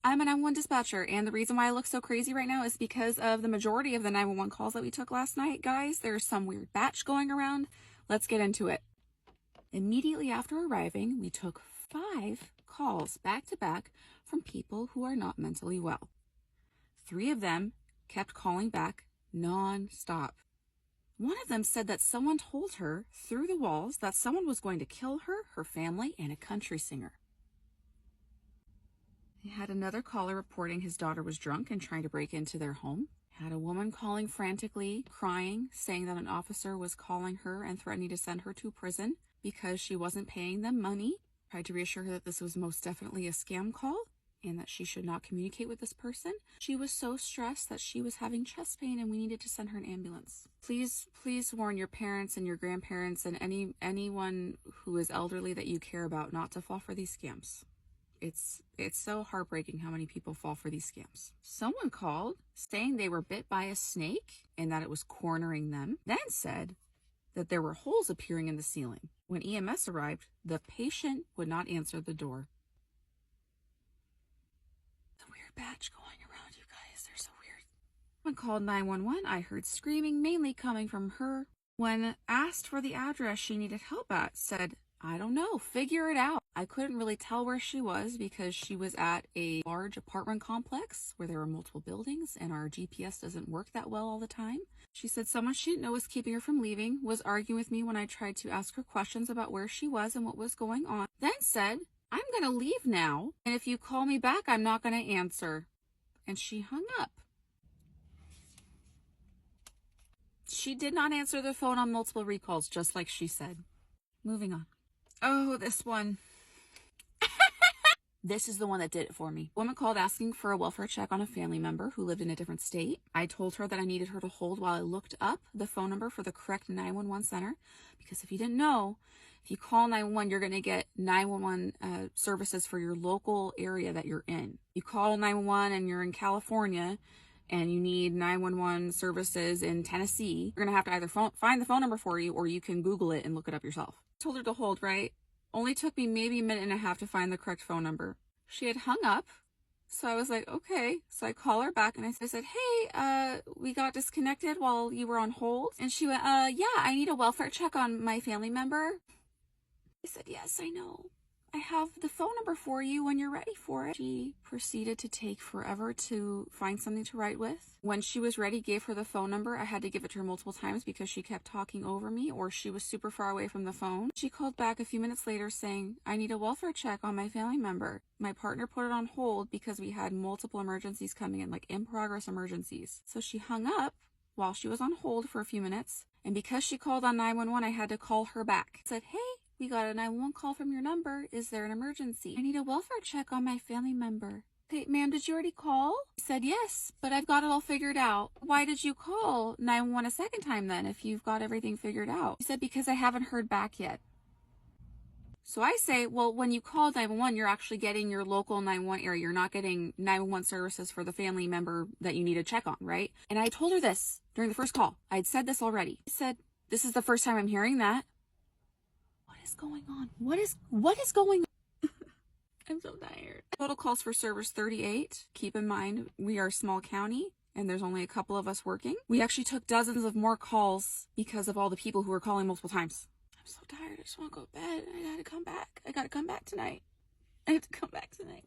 I'm a 911 dispatcher, and the reason why I look so crazy right now is because of the majority of the 911 calls that we took last night, guys. There's some weird batch going around. Let's get into it. Immediately after arriving, we took 5 calls back to back from people who are not mentally well. 3 of them kept calling back non-stop. One of them said that someone told her through the walls that someone was going to kill her, her family, and a country singer. They had another caller reporting his daughter was drunk and trying to break into their home. Had a woman calling frantically, crying, saying that an officer was calling her and threatening to send her to prison because she wasn't paying them money. Tried to reassure her that this was most definitely a scam call and that she should not communicate with this person. She was so stressed that she was having chest pain and we needed to send her an ambulance. Please warn your parents and your grandparents and anyone who is elderly that you care about not to fall for these scams. It's so heartbreaking how many people fall for these scams. Someone called saying they were bit by a snake and that it was cornering them, then said that there were holes appearing in the ceiling. When EMS arrived, the patient would not answer the door. The weird batch going around, you guys. They're so weird. When called 911, I heard screaming, mainly coming from her. When asked for the address she needed help at, said, I don't know, figure it out. I couldn't really tell where she was because she was at a large apartment complex where there were multiple buildings and our GPS doesn't work that well all the time. She said someone she didn't know was keeping her from leaving, was arguing with me when I tried to ask her questions about where she was and what was going on. Then said, I'm going to leave now, and if you call me back, I'm not going to answer. And she hung up. She did not answer the phone on multiple recalls, just like she said. Moving on. Oh, this one. This is the one that did it for me. A woman called asking for a welfare check on a family member who lived in a different state. I told her that I needed her to hold while I looked up the phone number for the correct 911 center. Because if you didn't know, if you call 911, you're going to get 911 services for your local area that you're in. You call 911 and you're in California and you need 911 services in Tennessee, you're going to have to either find the phone number for you or you can Google it and look it up yourself. Told her to hold, right? Only took me maybe a minute and a half to find the correct phone number. She had hung up, so I was like, okay. So I call her back and I said, hey, we got disconnected while you were on hold. And she went, yeah, I need a welfare check on my family member. I said, yes, I know. I have the phone number for you when you're ready for it. She proceeded to take forever to find something to write with. When she was ready, gave her the phone number. I had to give it to her multiple times because she kept talking over me or she was super far away from the phone. She called back a few minutes later saying, I need a welfare check on my family member. My partner put it on hold because we had multiple emergencies coming in, like in progress emergencies. So she hung up while she was on hold for a few minutes. And because she called on 911, I had to call her back. I said, hey, we got a 911 call from your number. Is there an emergency? I need a welfare check on my family member. Hey, ma'am, did you already call? I said, yes, but I've got it all figured out. Why did you call 911 a second time then if you've got everything figured out? She said, because I haven't heard back yet. So I say, well, when you call 911, you're actually getting your local 911 area. You're not getting 911 services for the family member that you need to check on, right? And I told her this during the first call. I had said this already. I said, this is the first time I'm hearing that. What is going on? What is going on? I'm so tired. Total calls for service 38. Keep in mind, we are a small county and there's only a couple of us working. We actually took dozens of more calls because of all the people who were calling multiple times. I'm so tired. I just want to go to bed. I gotta come back. I gotta come back tonight. I have to come back tonight.